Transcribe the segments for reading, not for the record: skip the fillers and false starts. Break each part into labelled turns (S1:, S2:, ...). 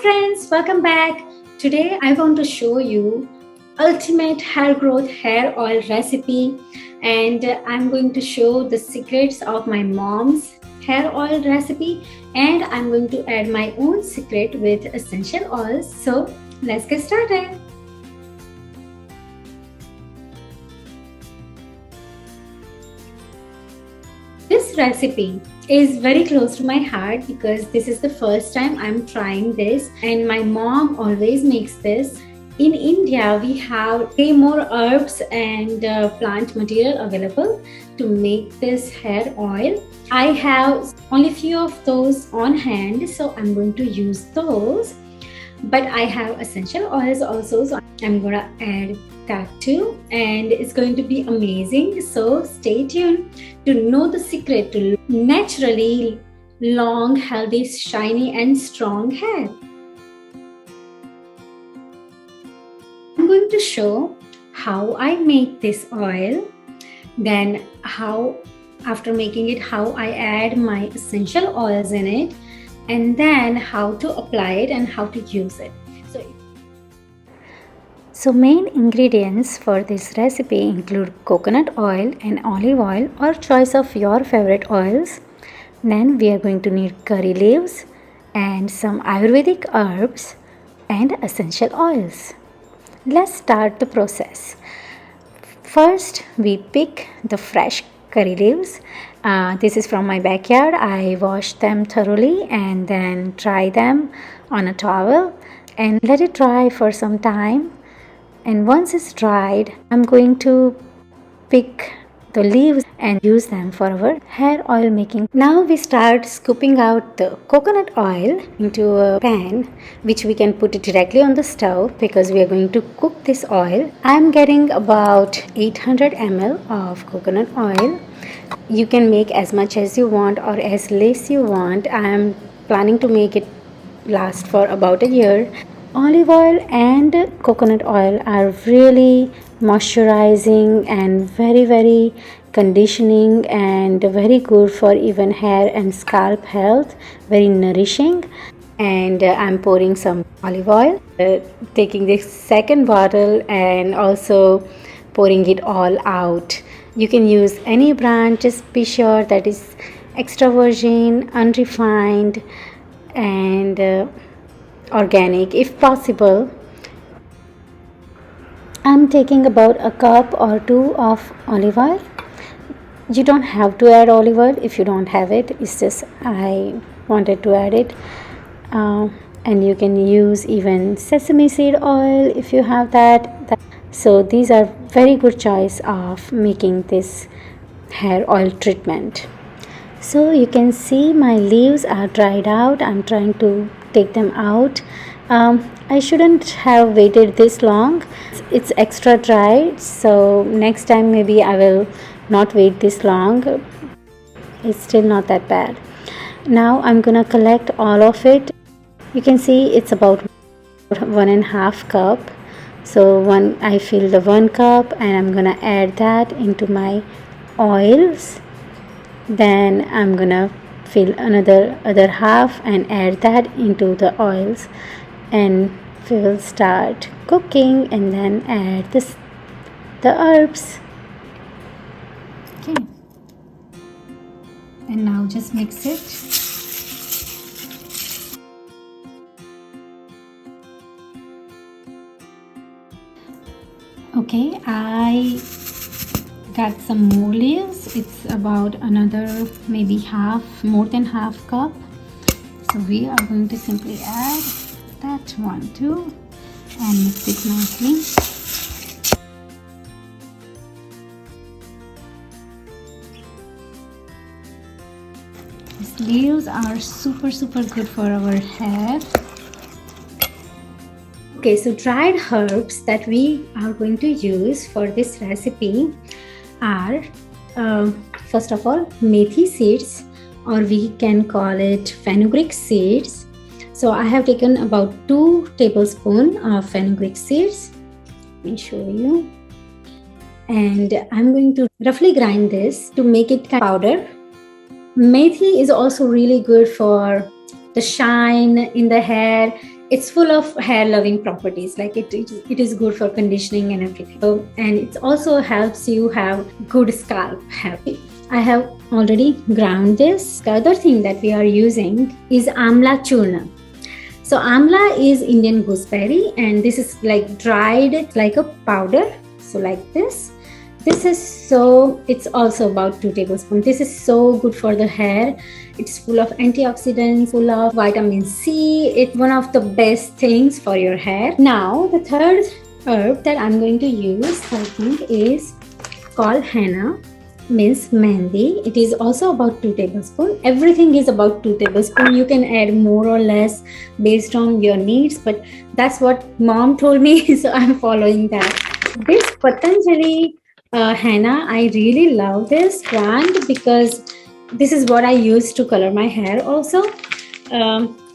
S1: friends, welcome back. Today I want to show you ultimate hair growth hair oil recipe, and I'm going to show the secrets of my mom's hair oil recipe, and I'm going to add my own secret with essential oils. So let's get started. This recipe is very close to my heart because this is the first time I'm trying this, and my mom always makes this. In India, we have way more herbs and plant material available to make this hair oil. I have only few of those on hand, so I'm going to use those. But I have essential oils also, so I'm gonna add that too, and it's going to be amazing. So stay tuned to know the secret to naturally long, healthy, shiny and strong hair. I'm going to show how I make this oil, then how after making it, how I add my essential oils in it, and then how to apply it and how to use it. So main ingredients for this recipe include coconut oil and olive oil, or choice of your favorite oils. Then we are going to need curry leaves and some Ayurvedic herbs and essential oils. Let's start the process. First, we pick the fresh curry leaves. This is from my backyard. I wash them thoroughly and then dry them on a towel and let it dry for some time. And once it's dried, I'm going to pick the leaves and use them for our hair oil making. Now we start scooping out the coconut oil into a pan, which we can put it directly on the stove because we are going to cook this oil. I'm getting about 800 ml of coconut oil. You can make as much as you want or as less you want. I am planning to make it last for about a year. Olive oil and coconut oil are really moisturizing and very conditioning and very good for even hair and scalp health, very nourishing. And I'm pouring some olive oil, taking the second bottle and also pouring it all out. You can use any brand, just be sure that is extra virgin, unrefined and organic if possible. I'm taking about a cup or two of olive oil. You don't have to add olive oil if you don't have it. It's just I wanted to add it. And you can use even sesame seed oil if you have that. So these are very good choice of making this hair oil treatment. So you can see my leaves are dried out. I'm trying to take them out. I shouldn't have waited this long. It's extra dry, so next time maybe I will not wait this long. It's still not that bad. Now I'm gonna collect all of it. You can see it's about 1.5 cup. So I fill the 1 cup and I'm gonna add that into my oils. Then I'm gonna fill other half and add that into the oils, and we will start cooking and then add the herbs. Okay, and now just mix it. Okay, I got some more leaves. It's about another maybe more than half cup. So we are going to simply add that one too and mix it nicely. These leaves are super good for our hair. Okay, so dried herbs that we are going to use for this recipe are first of all methi seeds, or we can call it fenugreek seeds. So I have taken about 2 tablespoons of fenugreek seeds. Let me show you. And I'm going to roughly grind this to make it powder. Methi is also really good for the shine in the hair. it's full of hair loving properties, like it is good for conditioning and everything. So, and it also helps you have good scalp health. I have already ground this. The other thing that we are using is amla churna. So amla is Indian gooseberry, and this is like dried like a powder. So like this. This is it's also about 2 tablespoons. This is so good for the hair. It's full of antioxidants, full of vitamin C. It's one of the best things for your hair. Now, the third herb that I'm going to use, I think, is called henna, means mehndi. It is also about 2 tablespoons. Everything is about 2 tablespoons. You can add more or less based on your needs, but that's what mom told me, so I'm following that. This Patanjali henna, I really love this brand because this is what I use to color my hair also.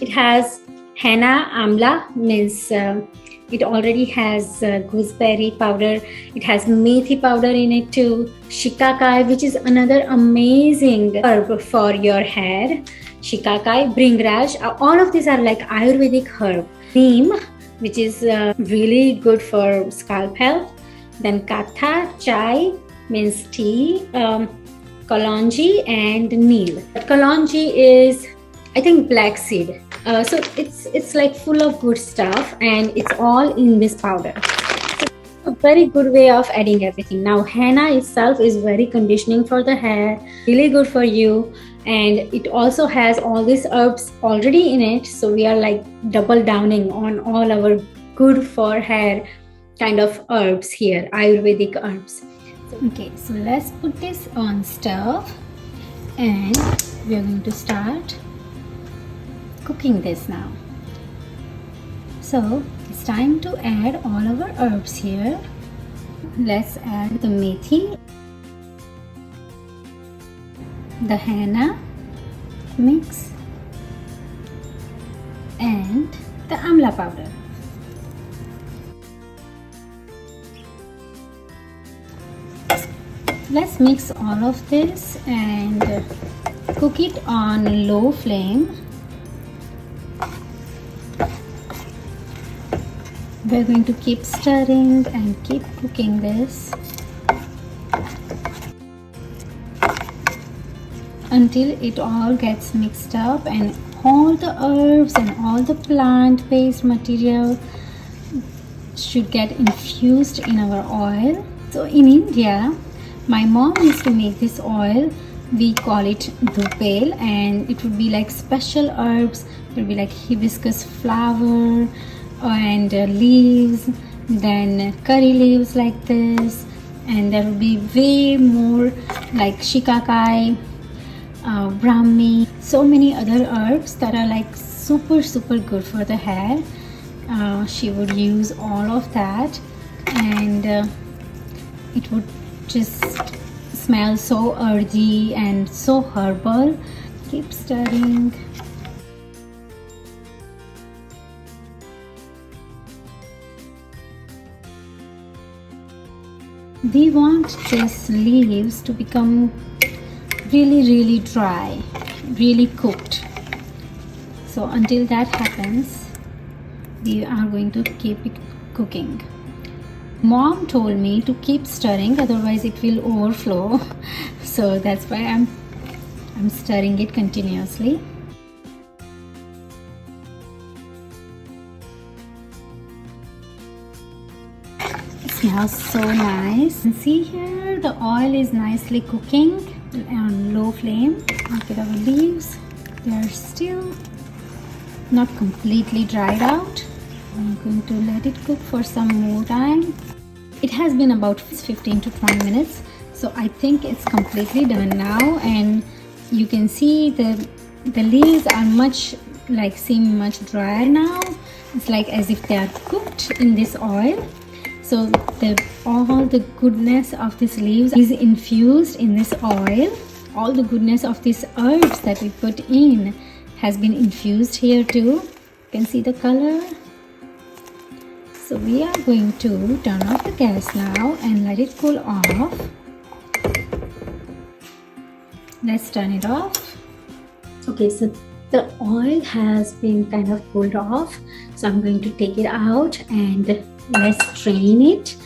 S1: It has henna amla, means it already has gooseberry powder. It has methi powder in it too. Shikakai, which is another amazing herb for your hair. Shikakai, bringraj, all of these are like Ayurvedic herb. Neem, which is really good for scalp health. Then katha, chai means tea, kalonji and neel. Kalonji is, I think, black seed. So it's like full of good stuff, and it's all in this powder. So a very good way of adding everything. Now henna itself is very conditioning for the hair, really good for you, and it also has all these herbs already in it. So we are like double downing on all our good for hair kind of herbs here, Ayurvedic herbs. Okay, so let's put this on stove, and we are going to start cooking this now. So it's time to add all our herbs here. Let's add the methi, the henna mix, and the amla powder. Let's mix all of this and cook it on low flame. We're going to keep stirring and keep cooking this until it all gets mixed up and all the herbs and all the plant-based material should get infused in our oil. So in India, my mom used to make this oil. We call it dhupel, and it would be like special herbs. It would be like hibiscus flower and leaves, then curry leaves like this, and there will be way more like shikakai, brahmi, so many other herbs that are like super good for the hair. She would use all of that, and it would just smell so earthy and so herbal. Keep stirring. We want these leaves to become really dry, really cooked. So until that happens, we are going to keep it cooking. Mom told me to keep stirring, otherwise it will overflow. So that's why I'm stirring it continuously. It smells so nice. And see here, the oil is nicely cooking on low flame. Look at our leaves. They are still not completely dried out. I'm going to let it cook for some more time. It has been about 15 to 20 minutes, so I think it's completely done now, and you can see the leaves are seem much drier now. It's like as if they are cooked in this oil. So all the goodness of these leaves is infused in this oil. All the goodness of these herbs that we put in has been infused here too. You can see the color. So we are going to turn off the gas now and let it cool off. Let's turn it off. Okay, so The oil has been kind of pulled off, so I'm going to take it out and let's strain it.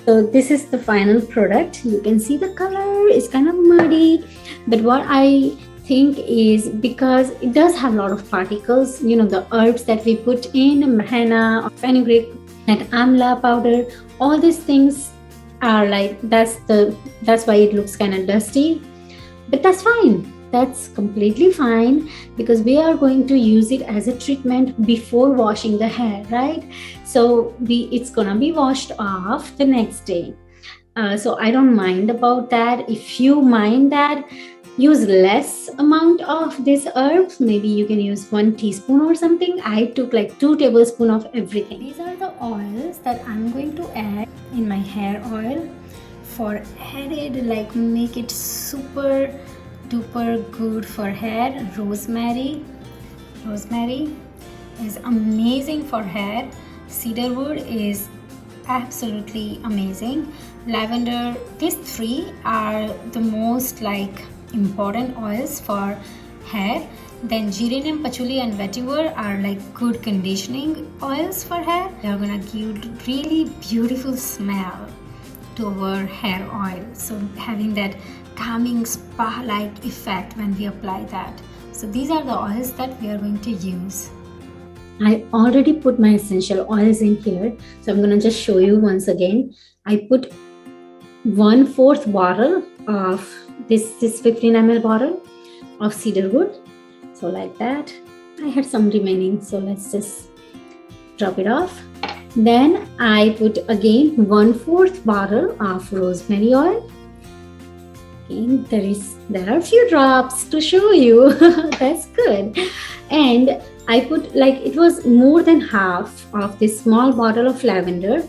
S1: So this is the final product. You can see the color is kind of muddy, but what I think is because it does have a lot of particles, you know, the herbs that we put in, henna, fenugreek, and amla powder, all these things are like, that's why it looks kind of dusty, but that's fine. That's completely fine because we are going to use it as a treatment before washing the hair, right? So it's gonna be washed off the next day. So I don't mind about that. If you mind that, use less amount of these herbs. Maybe you can use 1 teaspoon or something. I took like 2 tablespoons of everything. These are the oils that I'm going to add in my hair oil for added, like make it super duper good for hair. Rosemary is amazing for hair. Cedarwood is absolutely amazing. Lavender, these 3 are the most like important oils for hair. Then geranium, patchouli and vetiver are like good conditioning oils for hair. They are gonna give really beautiful smell to our hair oil, so having that calming spa like effect when we apply that. So these are the oils that we are going to use. I already put my essential oils in here, so I'm gonna just show you once again. I put 1/4 bottle of this 15 ml bottle of cedarwood, so like that. I had some remaining, so let's just drop it off. Then I put again 1/4 bottle of rosemary oil. Again, there are a few drops to show you. That's good. And I put, like, it was more than half of this small bottle of lavender,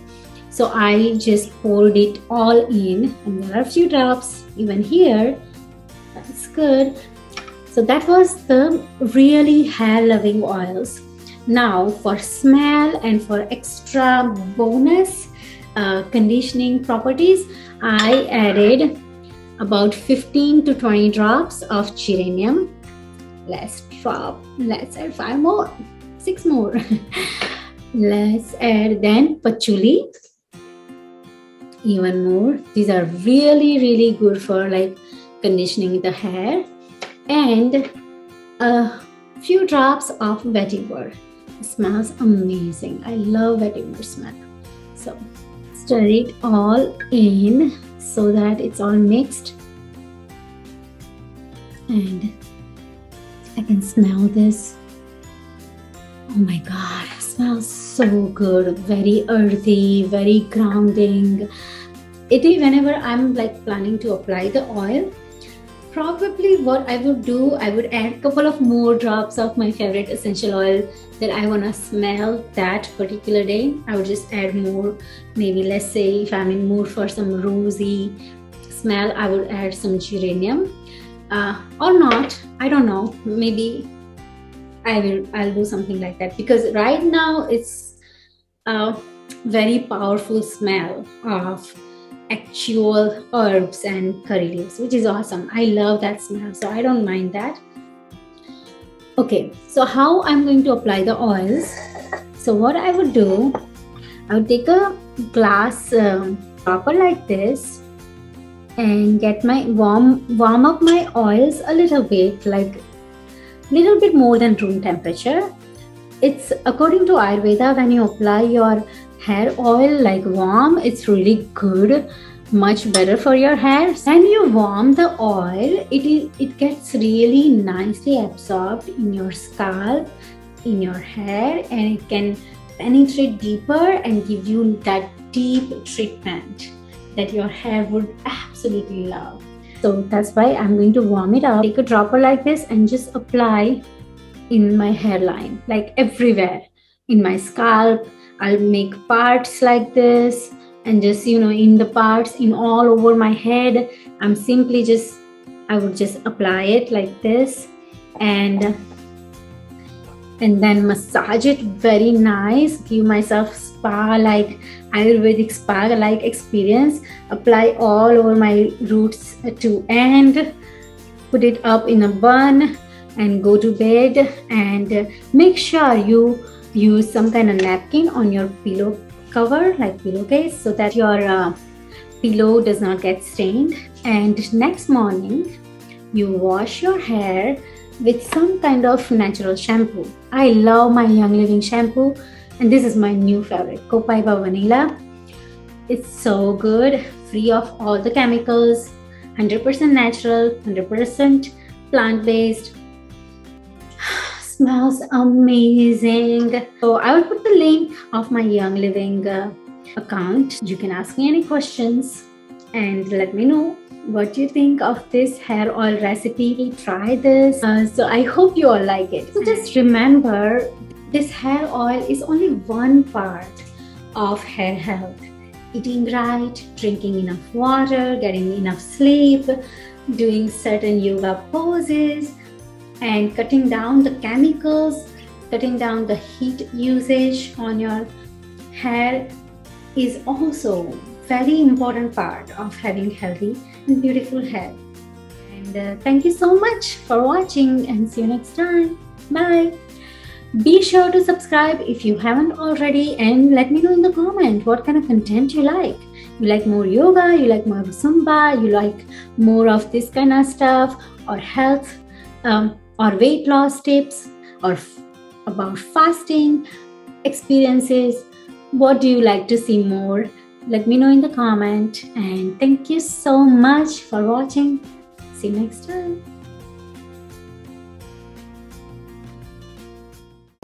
S1: so I just poured it all in, and there are a few drops even here. That's good. So that was the really hair loving oils. Now for smell and for extra bonus conditioning properties, I added about 15 to 20 drops of geranium. Let's add 5 more, 6 more. Let's add then patchouli, even more. These are really good for like conditioning the hair. And a few drops of vetiver. It smells amazing. I love vetiver smell. So stir it all in so that it's all mixed. And I can smell this. Oh my god, it smells so good. Very earthy, very grounding. Whenever I'm like planning to apply the oil, probably what I would do, I would add a couple of more drops of my favorite essential oil that I want to smell that particular day. I would just add more. Maybe let's say if I'm in mood for some rosy smell, I would add some geranium or not. I don't know. Maybe I'll do something like that, because right now it's a very powerful smell of actual herbs and curry leaves, which is awesome. I love that smell, so I don't mind that. Okay, so how I'm going to apply the oils. So what I would do, I would take a glass dropper like this and get my warm up my oils a little bit, like little bit more than room temperature. It's according to Ayurveda, when you apply your hair oil like warm, it's really good, much better for your hair. When you warm the oil, it gets really nicely absorbed in your scalp, in your hair, and it can penetrate deeper and give you that deep treatment that your hair would absolutely love. So that's why I'm going to warm it up. Take a dropper like this and just apply in my hairline, like everywhere in my scalp. I'll make parts like this, and just, you know, in the parts, in all over my head, I would just apply it like this, and then massage it very nice. Give myself spa-like, Ayurvedic spa-like experience. Apply all over my roots to end. Put it up in a bun and go to bed, and make sure you use some kind of napkin on your pillow cover, like pillowcase, so that your pillow does not get stained. And next morning you wash your hair with some kind of natural shampoo. I love my Young Living shampoo, and this is my new favorite, Copaiba Vanilla. It's so good, free of all the chemicals, 100% natural, 100% plant-based. Smells amazing. So I will put the link of my Young Living account. You can ask me any questions and let me know what you think of this hair oil recipe. Try this. So I hope you all like it. So just remember, this hair oil is only one part of hair health. Eating right, drinking enough water, getting enough sleep, doing certain yoga poses, and cutting down the chemicals, cutting down the heat usage on your hair is also very important part of having healthy and beautiful hair. And thank you so much for watching, and see you next time. Bye. Be sure to subscribe if you haven't already, and let me know in the comment what kind of content you like. You like more yoga, you like more zumba, you like more of this kind of stuff, or health, or weight loss tips, or about fasting experiences. What do you like to see more? Let me know in the comment, and thank you so much for watching. See you next time.